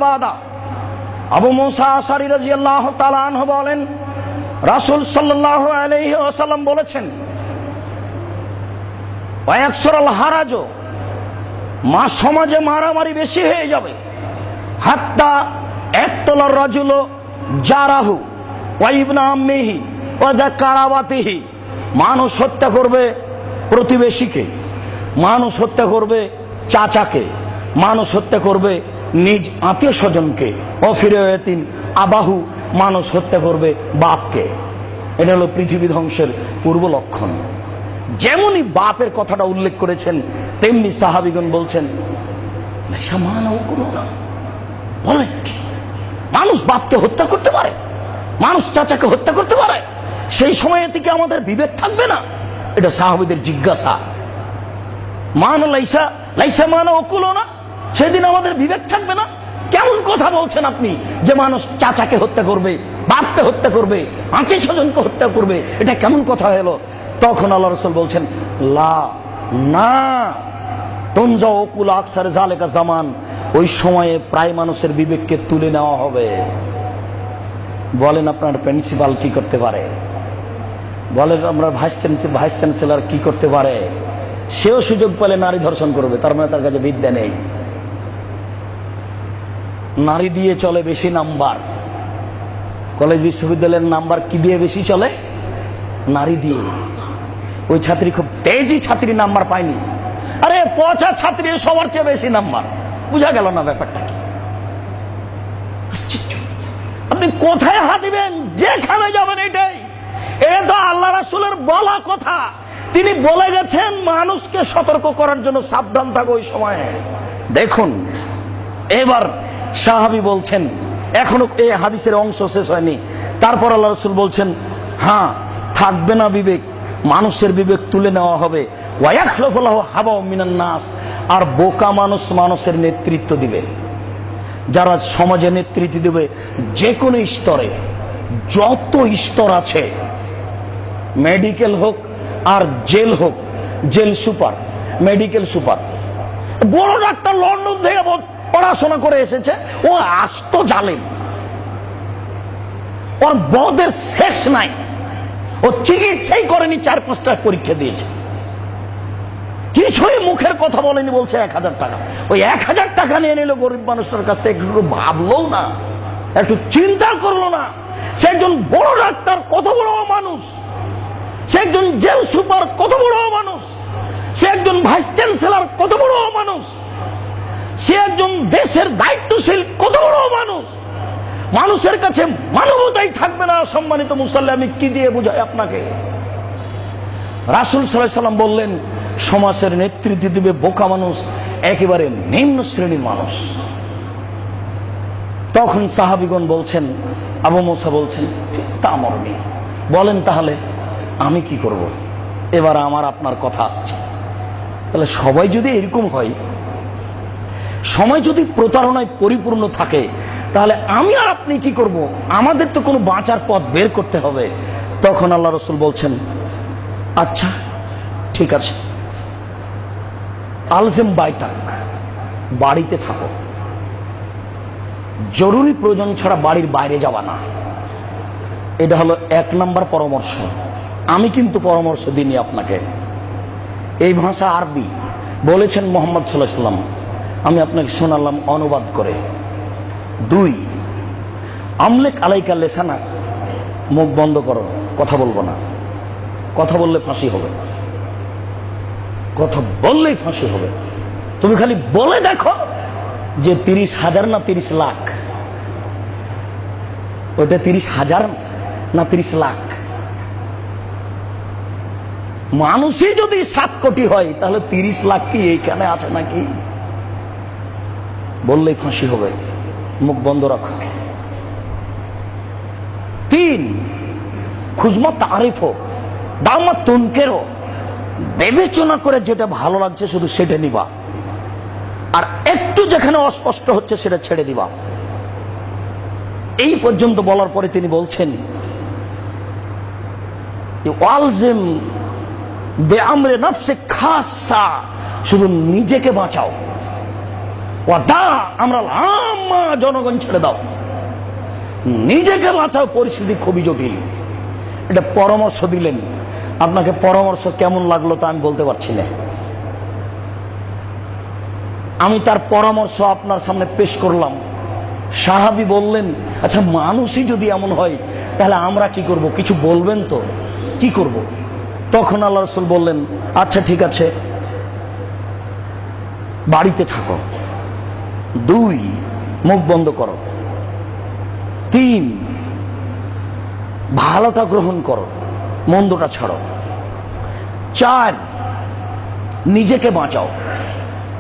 বাদা আবু মুসা আশআরী রাদিয়াল্লাহু তাআলা আনহু বলেন, রাসূল সাল্লাল্লাহু আলাইহি ওয়াসাল্লাম বলেছেন, ওয়ায়াকসুরুল হারাজ, সমাজে মারামারি বেশি হয়ে যাবে, হাত্তা ইয়াকতুলার রাজুলু জারাহু ওয়া ইবনা আম্মিহি ওয়া দা কারাবাতিহি, মানুষ হত্যা করবে প্রতিবেশীকে, মানুষ হত্যা করবে চাচাকে, মানুষ হত্যা করবে নিজ আত্মীয় স্বজনকে, অফিরায়াতিন আবাহু, মানুষ হত্যা করবে বাপকে। এটা হলো পৃথিবী ধ্বংসের পূর্ব লক্ষণ। যেমনই বাপের কথাটা উল্লেখ করেছেন, তেমনি সাহাবীগণ বলছেন, লাইসা মানাও কোনো না, বলেন কি মানুষ বাপকে হত্যা করতে পারে, মানুষ চাচাকে হত্যা করতে পারে? সেই সময় থেকে আমাদের বিবেক থাকবে না? এটা সাহাবীদের জিজ্ঞাসা। মান লাইসা লাইসা মানা অকুল না, সেদিন আমাদের বিবেক থাকবে না? কেমন কথা বলছেন আপনি যে মানুষ চাচাকে হত্যা করবে, বাপকে হত্যা করবে, আত্মীয় স্বজনকে হত্যা করবে? এটা কেমন কথা হলো? তখন আল্লাহ রাসূল বলছেন, লা না তুনজা অকুল আকসার জালেকা জামান, ওই সময়ে প্রায় মানুষের বিবেককে তুলে নেওয়া হবে। বলেন আপনার প্রিন্সিপাল কি করতে পারে? বলেন আমরা ভাইস চ্যান্সেলর কি করতে পারে? সেও সুযোগ পেলে নারী ধর্ষণ করবে, তার মানে তার কাছে বিদ্যা নেই। নারী দিয়ে চলে বেশি নাম্বার। কলেজ বিশ্ববিদ্যালয়ের নাম্বার কি দিয়ে বেশি চলে? নারী দিয়ে। ওই ছাত্রী খুব তেজি ছাত্রী নাম্বার পায়নি, আরে পচা ছাত্রী সবার চেয়ে বেশি নাম্বার। বুঝা গেল না ব্যাপারটা কি? আপনি কোথায় হাত দিবেন, যেখানে যাবেন এটাই। এটা তো আল্লাহ রাসূলের বলা কথা। তিনি বলে গেছেন মানুষকে সতর্ক করার জন্য, সাবধান থাকো ওই সময়ে। দেখুন এবার সাহাবী বলছেন, এখনো এই হাদিসের অংশ শেষ হয়নি। তারপর আল্লাহ রাসূল বলছেন, হ্যাঁ থাকবে না বিবেক, মানুষের বিবেক তুলে নেওয়া হবে। ওয়ায়াখলুফু লাহু হাওয়া মিনান নাস, আর বোকা মানুষ মানুষের নেতৃত্ব দিবে। যারা সমাজে নেতৃত্ব দেবে, যে কোনো স্তরে, যত স্তর আছে, মেডিকেল হোক আর জেল হোক, জেল সুপার, মেডিকেল সুপার, বড় ডাক্তার লন্ডন থেকে পড়াশোনা করে এসেছে, ও আস্ত জালেম, ওর বদের শেষ নাই, ও চিকিৎসাই করেনি, 4-5টা পরীক্ষা দিয়েছে, কিছুই মুখের কথা বলেনি, বলছে 1000 টাকা। ওই 1000 টাকা নিয়ে নিল গরিব মানুষটার কাছ থেকে, একটু ভাবলো না, একটু চিন্তা করলো না। সে একজন বড় ডাক্তার, কত বড় মানুষ, সে একজন জেল সুপার, কত বড় মানুষ, সে একজন ভাইস চ্যান্সেলর, কত বড় মানুষ, সে একজন দেশের দায়িত্বশীল, কত বড় মানুষ। মানুষের কাছে মানবতাই থাকবে না। সম্মানিত মুসল্লি, আমি কি দিয়ে বুঝাই আপনাকে? রাসূল সাল্লাল্লাহু আলাইহি ওয়াসাল্লাম বললেন, সমাজের নেতৃত্ব দিবে বোকা মানুষ, একেবারে নিম্ন শ্রেণীর মানুষ। তখন সাহাবীগণ বলছেন, আবু মুসা বলছেন, তা মরনি, বলেন তাহলে আমি কি করব? এবার আমার আপনার কথা আসছে। তাহলে সবাই যদি এরকম হয়, সময় যদি প্রতারণায় পরিপূর্ণ থাকে, তাহলে আমি আর আপনি কি করব? আমাদের তো কোনো বাঁচার পথ বের করতে হবে। তখন আল্লাহ রাসূল বলছেন, আচ্ছা ঠিক আছে, আলজিম বাইতাক, বাড়িতে থাকো, জরুরি প্রয়োজন ছাড়া বাড়ির বাইরে যাবা না। এটা হলো 1 নম্বর পরামর্শ। আমি কিন্তু পরামর্শ দিইনি আপনাকে, এই ভাষা আরবি, বলেছেন মুহাম্মদ সাল্লাল্লাহু আলাইহি ওয়াসাল্লাম, আমি আপনাকে শোনালাম অনুবাদ করে। 2, আমলেক আলাইকা লেসানা, মুখ বন্ধ করো, কথা বলবো না। কথা বললে ফাঁসি হবে, কথা বললেই ফাঁসি হবে। তুমি খালি বলে দেখো যে 30,000 না 30 লাখ, ওটা 30,000 না 30 লাখ। মানুষই যদি 7 কোটি হয়, তাহলে 30 লাখ কি এইখানে আছে নাকি? বললেই ফাঁসি হবে, মুখ বন্ধ রাখো। 3, খুজমা তারিফ দামা তুনকেরও, বিবেচনা করে যেটা ভালো লাগছে শুধু সেটা নিবা, আর একটু যেখানে অস্পষ্ট হচ্ছে সেটা ছেড়ে দিবা। এই পর্যন্ত বলার পরে তিনি বলছেন, ওয়ালজিম বেআমরে নফসে খাসা, শুধু নিজেকে বাঁচাও, ওয়াদা আমরাল আম্মা, জনগণ ছেড়ে দাও, নিজেকে বাঁচাও, পরিস্থিতি খুবই জটিল। এটা পরামর্শ দিলেন। আপনাকে পরামর্শ কেমন লাগলো তা আমি বলতে পারছি না। আমি তার পরামর্শ আপনার সামনে পেশ করলাম। সাহাবী বললেন, আচ্ছা মানুষই যদি এমন হয় তাহলে আমরা কি করব? কিছু বলবেন তো, কি করব? তখন আল্লাহ রাসূল বললেন, আচ্ছা ঠিক আছে, বাড়িতে থাকো। 2, মুখ বন্ধ করো। 3, ভালোটা গ্রহণ করো, মন্দটা ছাড়ো। 4, নিজেকে বাঁচাও।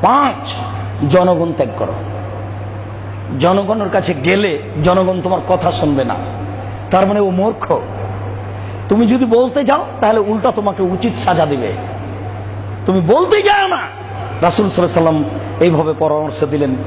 5, জনগণ ত্যাগ করো। জনগণের কাছে গেলে জনগণ তোমার কথা শুনবে না, তার মানে ও মূর্খ। তুমি যদি বলতে যাও তাহলে উল্টা তোমাকে উচিত সাজা দিবে। তুমি বলতে যাও না। রাসূল সাল্লাল্লাহু আলাইহি ওয়াসাল্লাম এইভাবে পরামর্শ দিলেন।